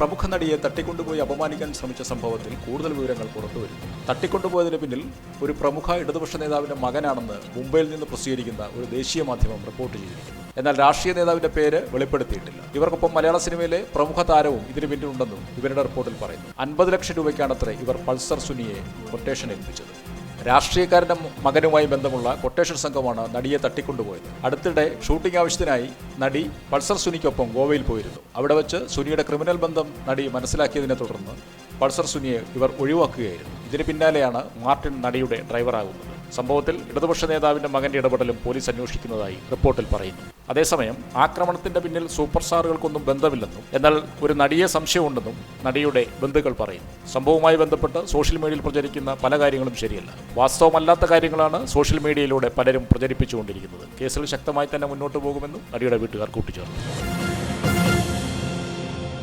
പ്രമുഖ നടിയെ തട്ടിക്കൊണ്ടുപോയി അപമാനിക്കാൻ ശ്രമിച്ച സംഭവത്തിൽ കൂടുതൽ വിവരങ്ങൾ പുറത്തുവരുന്നു. തട്ടിക്കൊണ്ടുപോയതിന് പിന്നിൽ ഒരു പ്രമുഖ ഇടതുപക്ഷ നേതാവിന്റെ മകനാണെന്ന് മുംബൈയിൽ നിന്ന് പ്രസിദ്ധീകരിക്കുന്ന ഒരു ദേശീയ മാധ്യമം റിപ്പോർട്ട് ചെയ്തിരിക്കുന്നു. എന്നാൽ രാഷ്ട്രീയ നേതാവിന്റെ പേര് വെളിപ്പെടുത്തിയിട്ടില്ല. ഇവർക്കൊപ്പം മലയാള സിനിമയിലെ പ്രമുഖ താരവും ഇതിന് പിന്നിലുണ്ടെന്നും ഇവരുടെ റിപ്പോർട്ടിൽ പറയുന്നു. 50 ലക്ഷം രൂപയ്ക്കാണത്രേ ഇവർ പൾസർ സുനിയെ കൊട്ടേഷൻ ഏൽപ്പിച്ചത്. രാഷ്ട്രീയക്കാരന്റെ മകനുമായി ബന്ധമുള്ള കൊട്ടേഷൻ സംഘമാണ് നടിയെ തട്ടിക്കൊണ്ടുപോയത്. അടുത്തിടെ ഷൂട്ടിംഗ് ആവശ്യത്തിനായി നടി പൾസർ സുനിക്കൊപ്പം ഗോവയിൽ പോയിരുന്നു. അവിടെ വെച്ച് സുനിയുടെ ക്രിമിനൽ ബന്ധം നടി മനസ്സിലാക്കിയതിനെ തുടർന്ന് പൾസർ സുനിയെ ഇവർ ഒഴിവാക്കുകയായിരുന്നു. ഇതിന് പിന്നാലെയാണ് മാർട്ടിൻ നടിയുടെ ഡ്രൈവറാകുന്നത്. സംഭവത്തിൽ ഇടതുപക്ഷ നേതാവിന്റെ മകന്റെ ഇടപെടലും പോലീസ് അന്വേഷിക്കുന്നതായി റിപ്പോർട്ടിൽ പറയുന്നു. അതേസമയം ആക്രമണത്തിന്റെ പിന്നിൽ സൂപ്പർ സ്റ്റാറുകൾക്കൊന്നും ബന്ധമില്ലെന്നും എന്നാൽ ഒരു നടിയെ സംശയമുണ്ടെന്നും നടിയുടെ ബന്ധുക്കൾ പറയുന്നു. സംഭവവുമായി ബന്ധപ്പെട്ട് സോഷ്യൽ മീഡിയയിൽ പ്രചരിക്കുന്ന പല കാര്യങ്ങളും ശരിയല്ല. വാസ്തവമല്ലാത്ത കാര്യങ്ങളാണ് സോഷ്യൽ മീഡിയയിലൂടെ പലരും പ്രചരിപ്പിച്ചുകൊണ്ടിരിക്കുന്നത്. കേസിൽ ശക്തമായി തന്നെ മുന്നോട്ട് പോകുമെന്നും നടിയുടെ വീട്ടുകാർ കൂട്ടിച്ചേർത്തു.